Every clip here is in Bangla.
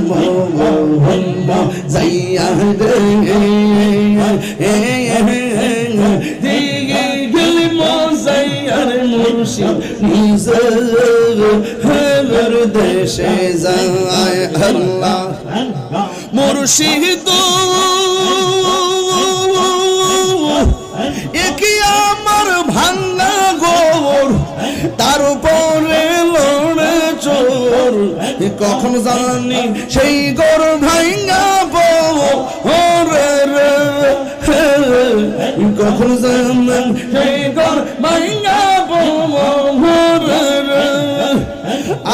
মোহন যাইয়া রে দিগে গেল মজাইয়ার মুর্শিদ নিজের দেশে যায় আল্লাহ মুর্শিদ একই আমার ভাঙ্গা গোর তার উপরে লড়ে চোর কখন জানি সেই গোর ভাঙ্গা রে রে কখন জানি সেই গোর ভাঙ্গা রে রে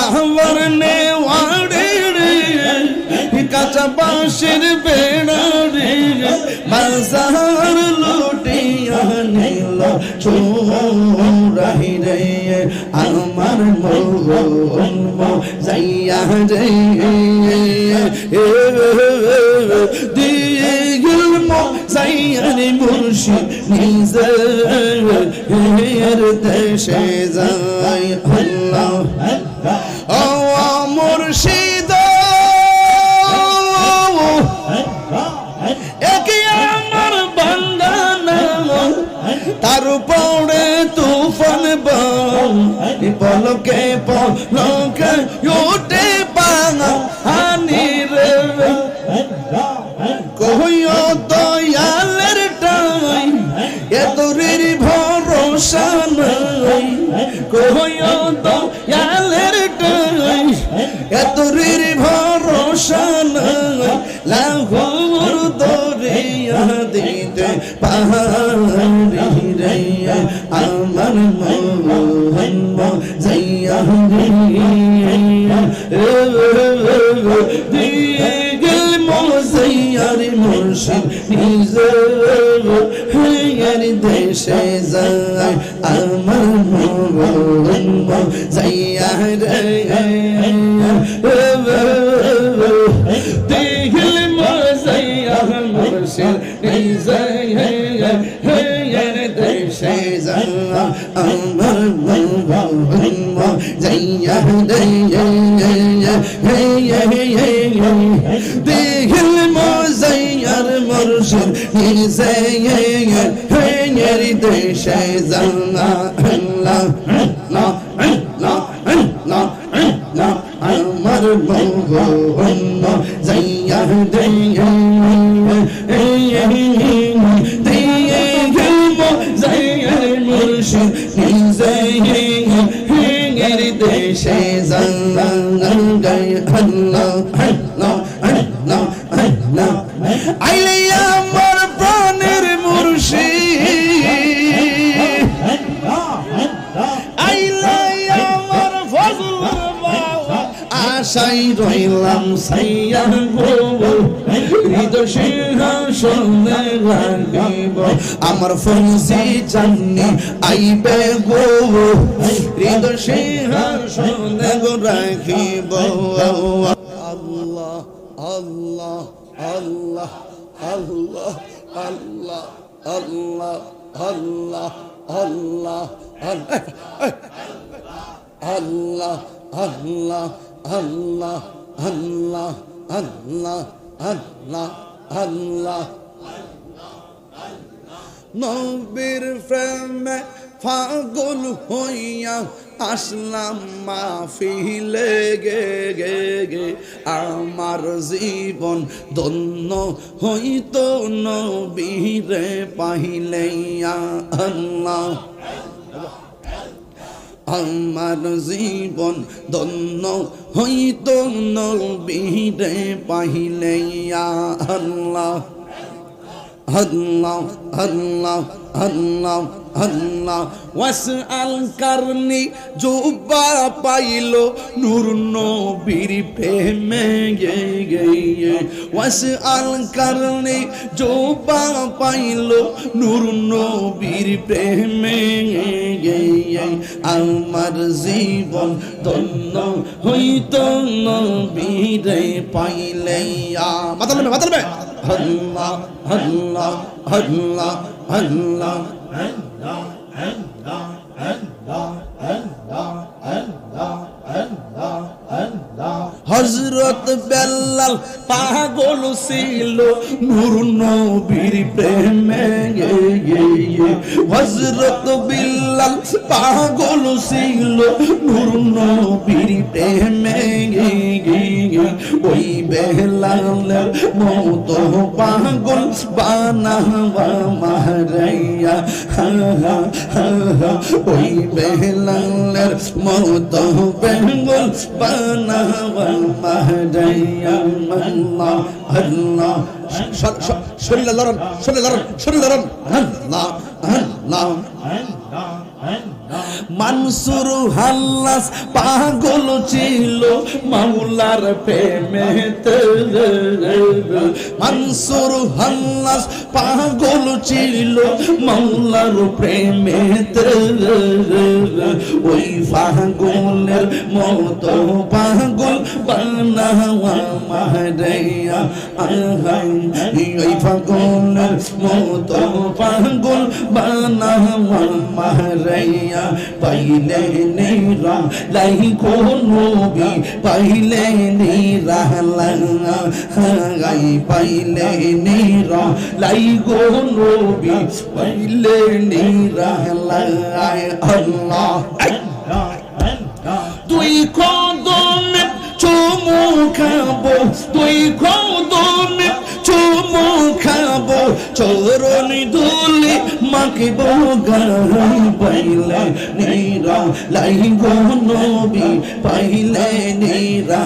আমার নেওয়ারে রে কাঁচা বাঁশের বেড়া রে বাজার লুটিয়া নিল চোরাই রে আমার মন যাইয়া রে দিগিল যাইয়ার মুর্শিদ নিজের দেশে যায় আল্লাহ ও মুর্শিদ একই আমার বান্দানা তার উপরে তুফান পলকে পলকে উঠে পানি রে কহিও দয়ালের টাই এতরের ভরসা নাই কহিও দয়ালের টাই এতরের ভরসা নাই লাহোর দরিয়া দিতে পাহাড়ি রে আমার মোহন যাইয়া রে দিগল মজাইয়ার মুর্শিদ নিজের দেশে যায় আমার মোহন যাইয়া রে দিগল মজাইয়ার মুর্শিদ নিজের দেশে যায় আমার মোহন যাইয়া রে দিগল মজাইয়ার মুর্শিদ নিজের দেশে যায় আল্লাহ আমার মোহন যাইয়া রে মুর্শিদ নিজের দেশে যায় আল্লাহ আইলে আমার প্রাণের মুর্শিদ আইলে আমার ফজল বাবা আশাই রইলাম সাইয়া গো হৃদয় সিংহাসনে রাখিব আমার ফৌজি জানি আইবে গো হৃদয় সিংহাসনে রাখিব আল্লাহ আল্লাহ আল্লাহ আল্লাহ আল্লাহ আল্লাহ আল্লাহ আল্লাহ আল্লাহ আল্লাহ আল্লাহ আল্লাহ আল্লাহ আল্লাহ আল্লাহ নবীর প্রেমে পাগল হইয়া আসলাম মাহফিলে গে গে গে আমার জীবন ধন্য হইতো নবীরে পাইলে আল্লাহ আমার জীবন ধন্য হইতো নবীরে পাইলে আল্লাহ আল্লাহ আল্লাহ আল্লাহ আল্লাহ ওয়াসআল কারনি জুবা পাইলো নূর নবীর প্রেমে গে গে ওয়াসআল কারনি জুবা পাইলো নূর নবীর প্রেমে গে আমার জীবন ধন্য হইতো নবীরে পাইলে মাতালবে মাতালবে আল্লাহ আল্লাহ আল্লাহ আল্লাহ হযরত বেলাল পাগল ছিল নূর নবীর প্রেমে হযরত বেলাল পাগল ছিল নূর নবীর প্রেমে ওই বেলালের মতো পাগল বানাওয়া মারাইয়া ওই বেলালের মতো পাগল বানাওয়া মারাইয়া আল্লাহ আল্লাহ শরীরে লড়ন আল্লাহ আল্লাহ মানসুর হাল্লাস পাগল ছিল মাওলার প্রেমেতে মানসুর হাল্লাস পাগল ছিল মাওলার প্রেমেতে ওই পাগলের মতো পাগল বানাওয়া মারাইয়া ওই পাগলের মতো পাগল বানাওয়া মারাইয়া পাইলে নিরা লাই কোনবি পাইলে নিরা লাগাই পাইলে নিরা লাই কোনবি পাইলে নিরা লাগাই আল্লাহ তুই কদমে চুমু খাবো তুই কদমে চুমু খাবো চরণ ধুলি মাখিব গাই পাইলে নিরা লাই গো নবী পাইলে নিরা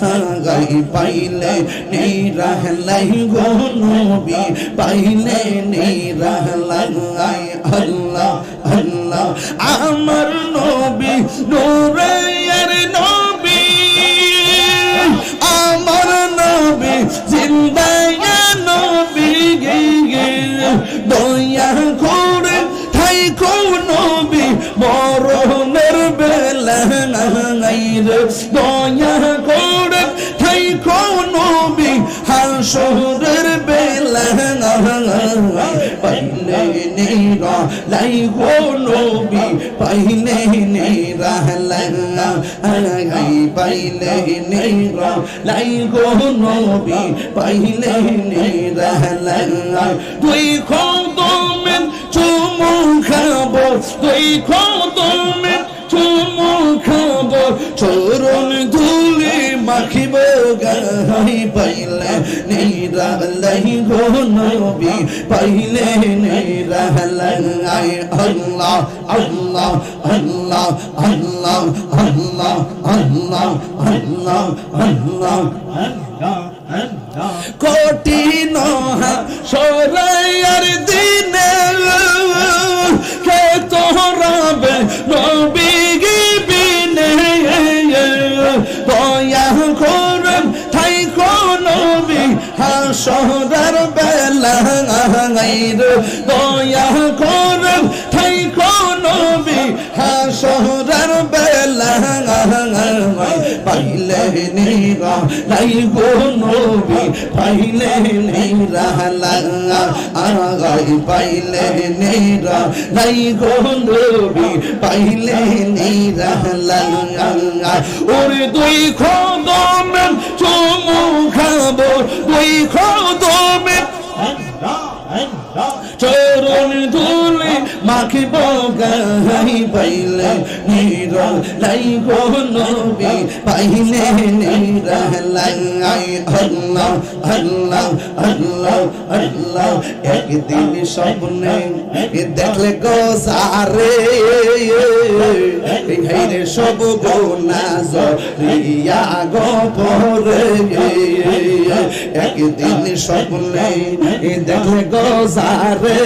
লাগাই পাইলে নিরা লাই গো নবী পাইলে নিরা লাগাই আল্লাহ আল্লাহ আমার নবী নূরের নবী আমার নবী জিন্দা নবী দয়া করে ঠাই নবী মরণের বেলা দয়া করে ঠাই নবী হাসরের বেলা পাইলে নিরা লাই গো নবী পাইলে নিরা লাগাই পাইলে নিরা লাই গো নবী পাইলে নিরা লাগাই তুই কদমে চুমু খাবো তুই কদমে চুমু খাবো চরণ ধুলি মাখিব গাই পাইলে নিরা লাই গো নবী পাইলে নিরা লাগাই আল্লাহ আল্লাহ আল্লাহ আল্লাহ আল্লাহ আল্লাহ আল্লাহ আল্লাহ কঠিন সরাইয়ার দিনে কে তোরাবে নবী বিনে দয়া করেন ঠাই নবী হাসরের বেলা দয়া করেন ঠাই নবী হাসরের বেলা পাইলে নিরা লাই গো নবী পাইলে নিরা লাগাই পাইলে নিরা লাই গো নবী পাইলে নিরা লাগাই ওরে দুই কদমে চুমু খাবো দুই কদমে চরণ ধুলি মাখিব গাই পাইলে নিরা লাই গো নবী পাইলে নিরা লাগাই আল্লাহ আল্লাহ আল্লাহ আল্লাহ একদিন স্বপ্নে দেখলে গো সারে হাইরে সব গোনা জরিয়া গো পরে একদিন স্বপ্নে দেখলে গো সারে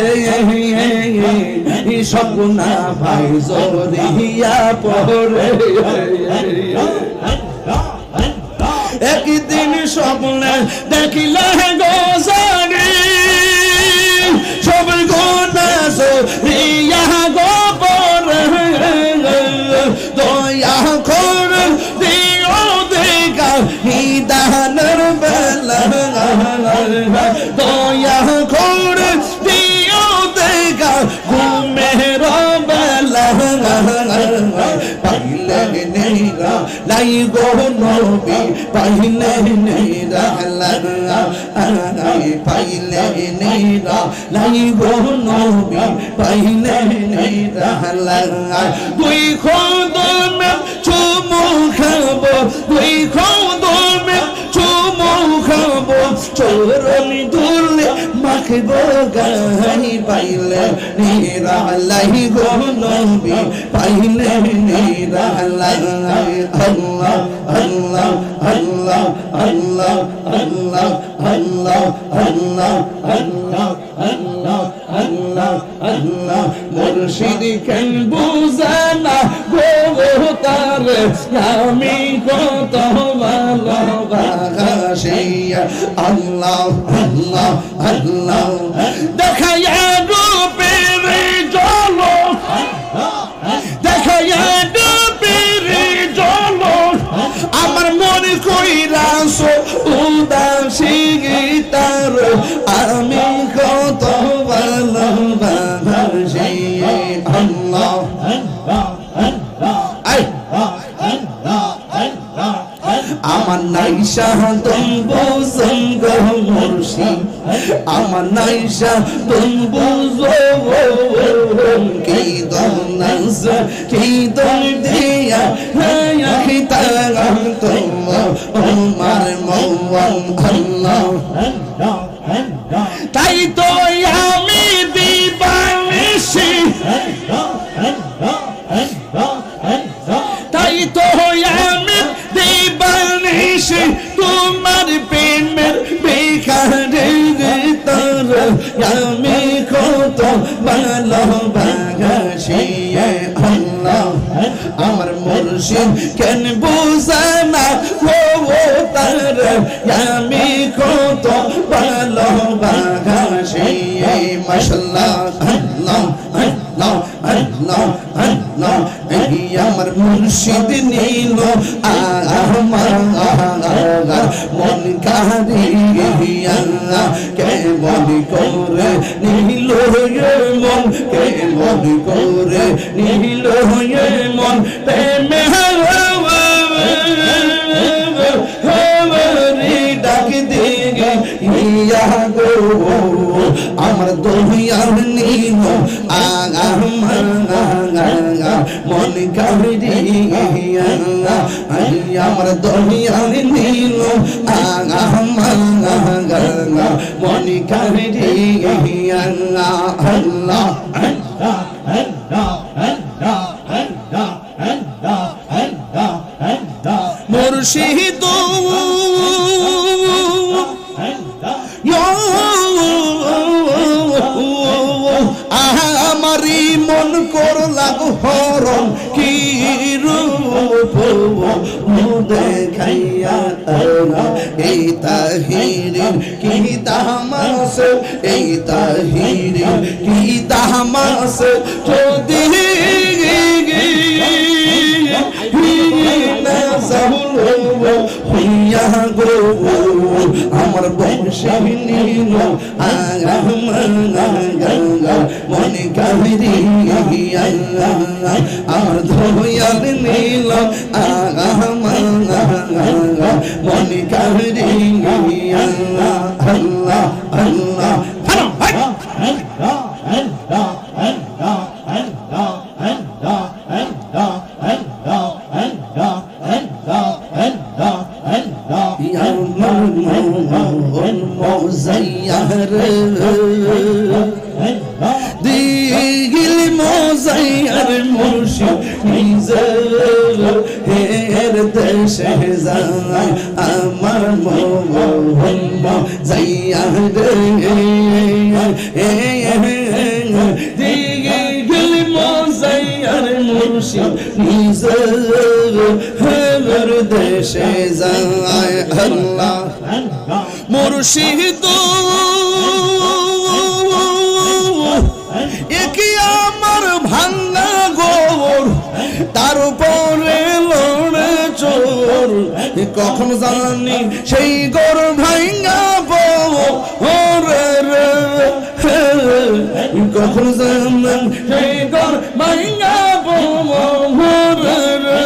সপনা ভাই জরিয়া পরে একদিন স্বপ্নে দেখিলে গো সারে সব গোনা জরিয়া গো পরে দয়া করে দিও দেখা নিদানের বেলা দয়া করে দিও দেখা ঘুমের বেলা পাইলে নিরা লাই লাই গো নবী পাইলে নিরালাই পাইলে নিরা লাই গো নবী পাইলে নিরালাই দুই খোদমে চুমু খাবো দুই খোদমে চুমু খাবো চরণ ধুলে মাখবো গাই পাইলে নিরালাই গো নবী পাইলে নিরালাই আল্লাহ আল্লাহ আল্লাহ আল্লাহ আল্লাহ আল্লাহ আল্লাহ আল্লাহ আল্লাহ আল্লাহ আল্লাহ মুর্শিদ কেন বুঝানা গো তার আমি কত ভালোবাসি আল্লাহ আল্লাহ আল্লাহ দেখায়া রূপের ঝলক দেখায়া রূপের ঝলক আমার মন কইরাছো উদাসী তার আমি কত ভালোবাসি আল্লাহ আমার নাই শাহদম বুঝন গো মুর্শিদ আমার নাই শাহদম বুঝো কি দনাস কি দন দিয়া হায়া খিতা তোমার মওয়ান আল্লাহ তাই তো আমি দিবানিশি তাই তো আমি দিবানিশি তোমার প্রেমের বেকারে তোর আমি কত ভালোবাসি আল্লাহ আমার মুর্শিদ কেন বুঝানা ও তার আমি কত ভালোবাসি মাশাআল্লাহ আল্লাহ আল্লাহ আল্লাহ আল্লাহ আমার মুর্শিদ নীল আমার মন কারিয়া কেমন করে নীল মন কেমন করে নীল মন প্রেমে ডাক দিগে ইয়া গো আমার দহিয়ার নীল মন কারিয়া আমার দহিয়ার নীল মন কারিয়া আল্লাহ মুর্শিদ আমারি মন করলা হরণ কি রূপ দেখাইয়া এই তাহিরির কি দামাস এই তাহিরির কি দামাস যদি আমার বংশে নীল মনে কাহিরিয়া আমার ধোয়াল নীল মনে কাহিরিয়া আল্লাহ আল্লাহ দিগিল মোজাইয়ার মুর্শিদ নিজের হের দেশে যায় আমার মোহন মোজাইয়ার দিগিল মোজাইয়ার মুর্শিদ নিজের হের দেশে যায় আল্লাহ মুর্শিদ একই আমার ভাঙ্গা গোর তার উপরে লড়ে চোর কখন জানি সেই গোর ভাঙ্গাবো ওরে রে কখন জানি সেই গোর ভাঙ্গাবো ওরে রে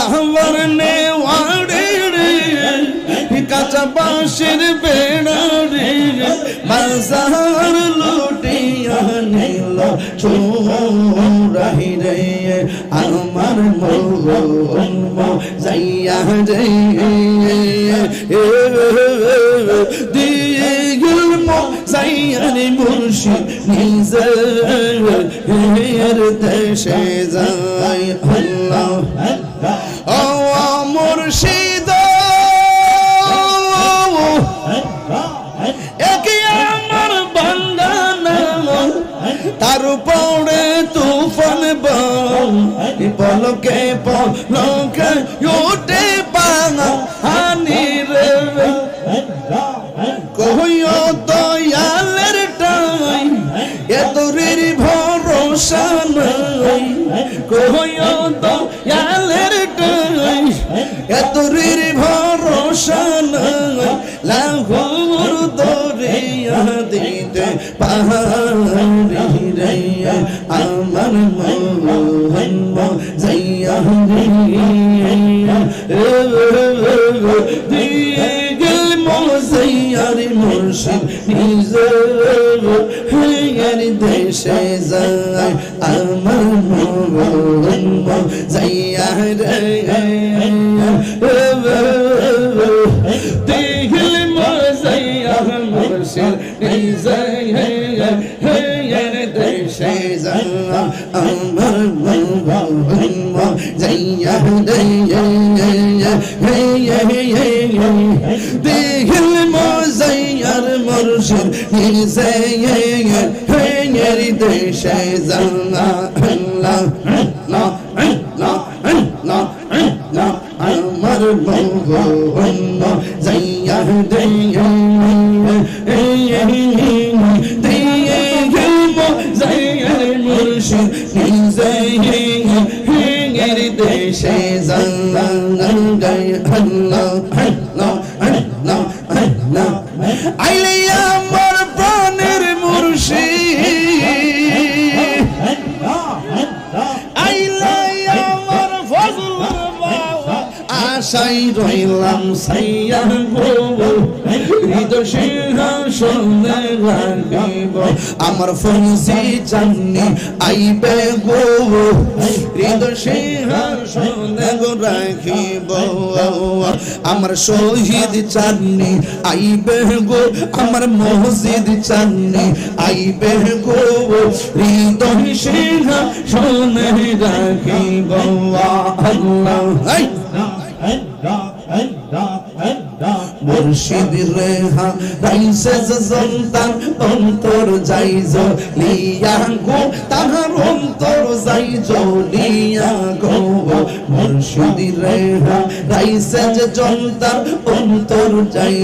আমার নেওয়ারে রে কাঁচা বাঁশের বেড়া রে বাজার লুটিয়া নিল চোরাহি রে আমার মন যাইয়া রে দিগিল যাইয়ার মুর্শিদ নিজের দেশে যাই আল্লাহ ও মুর্শিদ একে আমার বান্দানা তার উপরে তুফান পলকে পলকে উঠে পানা হানি রে কহিও দয়ালের টাই এতরের ভরসা নাই কহিও দয়ালের টাই এতরের ভরসা নাই লাহুর দরিয়া দিতে পাহাড়ি রে আমার মন যাইয়া রে দিল মোজাইয়ার মুর্শিদ নিজের দেশে যায় আমার মন যাইয়া রে দিল মোজাইয়ার মুর্শিদ নিজের দেশে যায় আমার মন যাইয়া রে দিল মোজাইয়ার মুর্শিদ নিজের দেশে যায় আল্লাহ আমার মন যাইয়া রে মোজাইয়ার মুর্শিদ নিজের দেশে যায় আল্লাহ আইলে আমার প্রাণের মুর্শিদ আইলে আমার ফজল বাবা আশাই রইলাম সাইয়া গো হৃদয় সিংহাসনে রাখিব আমার ফনসি চান্নি আইবে গো হৃদয় সিংহাসনে রাখিব আমার শহীদ চান্নি আইবে গো আমার মসজিদ চান্নি আইবে গো হৃদয় সিংহাসনে রাখিব আল্লাহ মুর্শিদ রেহা রাইসে সন্তান অন্তর যাই লিয়া গো তাহার অন্তর যাই লিয়া গো মুর্শিদ রেহা রাইসে সন্তান অন্তর যাই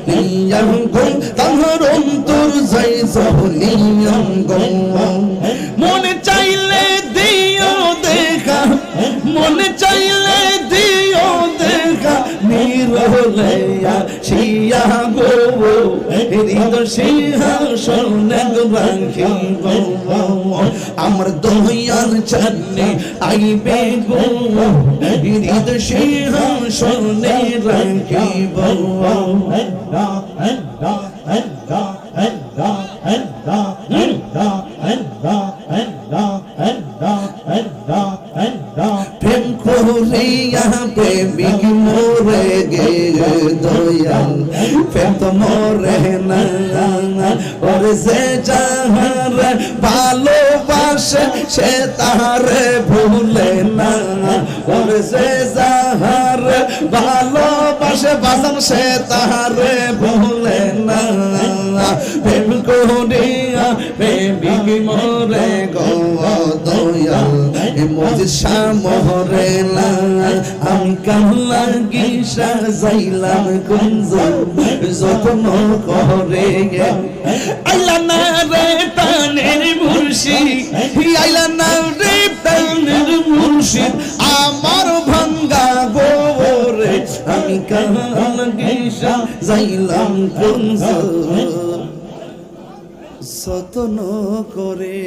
লিয়া গো তাহার অন্তর যাই লিয়া গো মনে চাইলে দিও দেখা মনে চাইলে দিও দেখা নিরলে শিয়া গো হৃদয় সিংহাসনে রাখিব আমার দয়াল চান্নি আইবে গো হৃদয় সিংহাসনে রাখিব প্রেম করিয়া প্রেমিক মোরে গে দয়াল প্রেম তো মরে না ওরে সে যাহার ভালোবাসে সে তাহারে ভুলে না ওরে সে যাহার ভালোবাসে বাসন সে তাহারে ভুলে না প্রেম করিয়া প্রেমিক মোরে গো দয়াল মজিদ শামরে না আমি কাল্লা গিসা যাইলাম কুঞ্জ যত্ন করে আইলা না রে প্রাণের মুর্শিদ আইলা না রে প্রাণের মুর্শিদ আমার ভাঙ্গা গোরে আমি কাল গিসা যাইলাম কুঞ্জ যত্ন করে